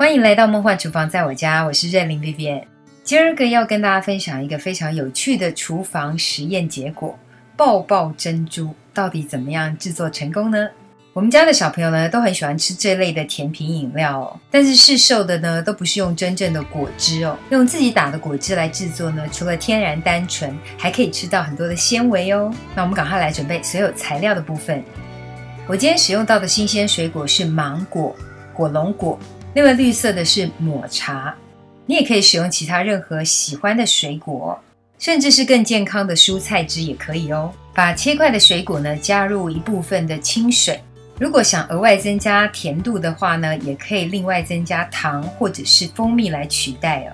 欢迎来到梦幻厨房，在我家，我是热玲 Vivian。今儿个要跟大家分享一个非常有趣的厨房实验结果——爆爆珍珠到底怎么样制作成功呢？我们家的小朋友呢都很喜欢吃这类的甜品饮料哦，但是市售的呢都不是用真正的果汁哦，用自己打的果汁来制作呢，除了天然单纯，还可以吃到很多的纤维哦。那我们赶快来准备所有材料的部分。我今天使用到的新鲜水果是芒果、火龙果，那个绿色的是抹茶。你也可以使用其他任何喜欢的水果，甚至是更健康的蔬菜汁也可以哦。把切块的水果呢加入一部分的清水。如果想额外增加甜度的话呢，也可以另外增加糖或者是蜂蜜来取代哦。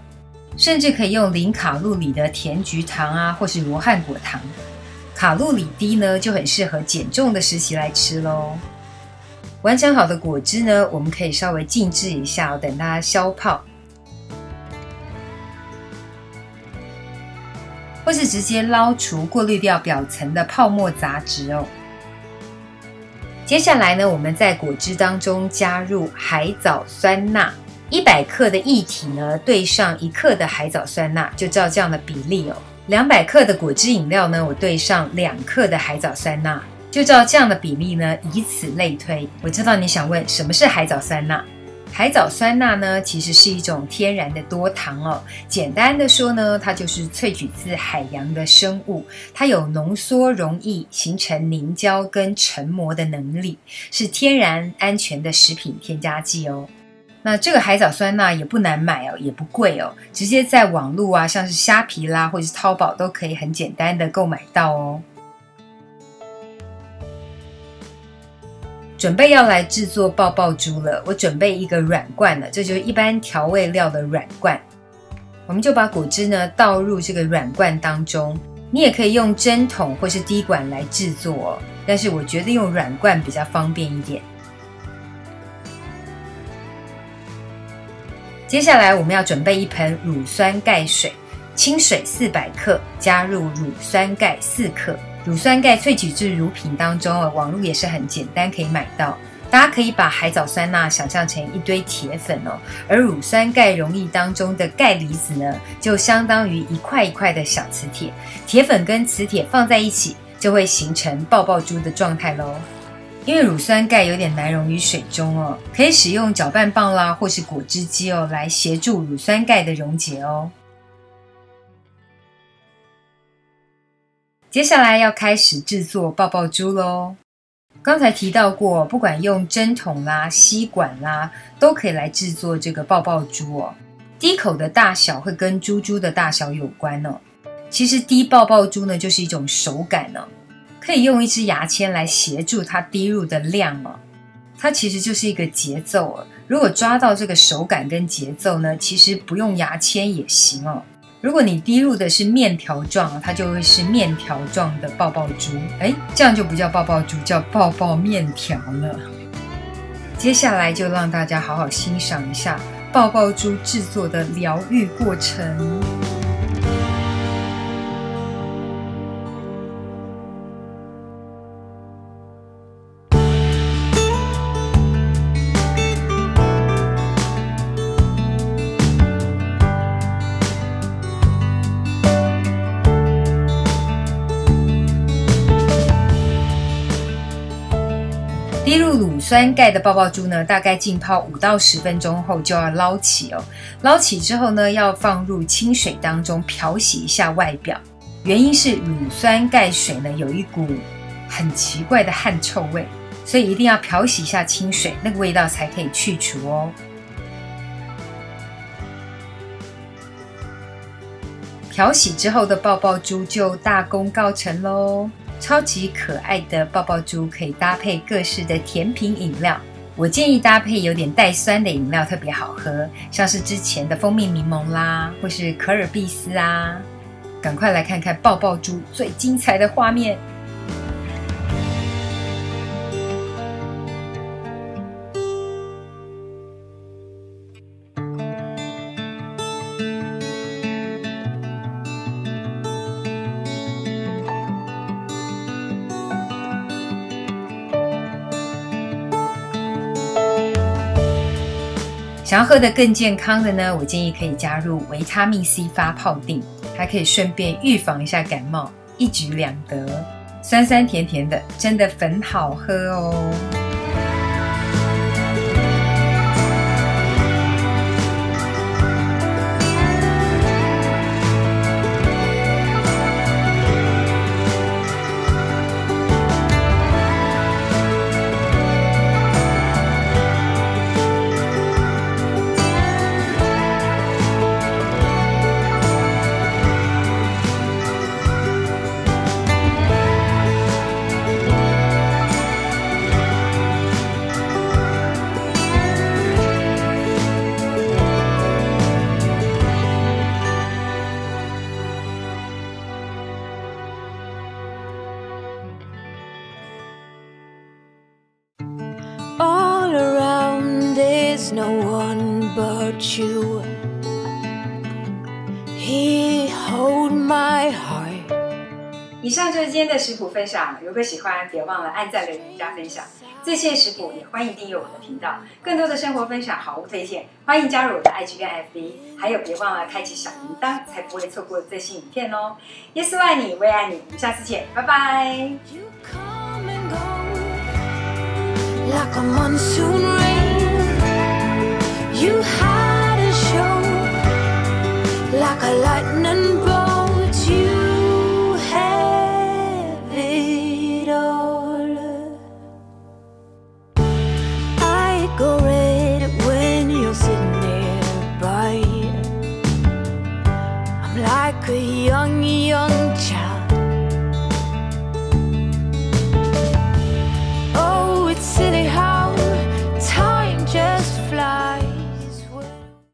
甚至可以用0卡路里的甜菊糖啊，或是罗汉果糖。卡路里低呢，就很适合减重的时期来吃咯。完成好的果汁呢，我们可以稍微静置一下哦，等它消泡。或是直接捞除过滤掉表层的泡沫杂质哦。接下来呢，我们在果汁当中加入海藻酸钠，100克的液体呢兑上1克的海藻酸钠，就照这样的比例哦。200克的果汁饮料呢，我兑上2克的海藻酸钠，就照这样的比例呢，以此类推。我知道你想问，什么是海藻酸钠？海藻酸钠呢，其实是一种天然的多糖哦。简单的说呢，它就是萃取自海洋的生物，它有浓缩溶液、形成凝胶跟成膜的能力，是天然安全的食品添加剂哦。那这个海藻酸钠也不难买哦，也不贵哦，直接在网络啊，像是虾皮啦，或者是淘宝都可以很简单的购买到哦。准备要来制作爆爆珠了，我准备一个软罐了，这就是一般调味料的软罐。我们就把果汁呢倒入这个软罐当中，你也可以用针筒或是滴管来制作哦，但是我觉得用软罐比较方便一点。接下来我们要准备一盆乳酸钙水，清水400克，加入乳酸钙4克。乳酸钙萃取自乳品当中，网络也是很简单可以买到。大家可以把海藻酸钠想象成一堆铁粉哦，而乳酸钙溶液当中的钙离子呢，就相当于一块一块的小磁铁。铁粉跟磁铁放在一起，就会形成爆爆珠的状态咯。因为乳酸钙有点难溶于水中哦，可以使用搅拌棒啦，或是果汁机哦，来协助乳酸钙的溶解哦。接下来要开始制作爆爆珠咯。刚才提到过，不管用针筒啦、吸管啦，都可以来制作这个爆爆珠哦。滴口的大小会跟珠珠的大小有关哦。其实滴爆爆珠呢，就是一种手感哦，可以用一支牙签来协助它滴入的量哦。它其实就是一个节奏哦。如果抓到这个手感跟节奏呢，其实不用牙签也行哦。如果你滴入的是面条状，它就会是面条状的爆爆珠。这样就不叫爆爆珠，叫爆爆面条了。接下来就让大家好好欣赏一下爆爆珠制作的疗愈过程。滴入乳酸钙的爆爆珠呢，大概浸泡5到10分钟后就要捞起哦。捞起之后呢，要放入清水当中漂洗一下外表。原因是乳酸钙水呢有一股很奇怪的汗臭味，所以一定要漂洗一下清水，那个味道才可以去除哦。漂洗之后的爆爆珠就大功告成咯。超级可爱的爆爆珠可以搭配各式的甜品饮料，我建议搭配有点带酸的饮料特别好喝，像是之前的蜂蜜柠檬啦，或是可尔必斯啊。赶快来看看爆爆珠最精彩的画面。想要喝得更健康的呢，我建议可以加入维他命 C 发泡锭，还可以顺便预防一下感冒，一举两得。酸酸甜甜的，真的很好喝哦。All around there's no one but you. He hold my heart. 以上就是今天的食谱分享，如果喜欢，别忘了按赞、留言、加分享。这些食谱也欢迎订阅我的频道，更多的生活分享、好物推荐，欢迎加入我的 IG 跟 FB， 还有别忘了开启小铃铛，才不会错过最新影片哦。耶稣爱你，我也爱你，我们下次见，拜拜。Like a monsoon rain, you had a show like a lightning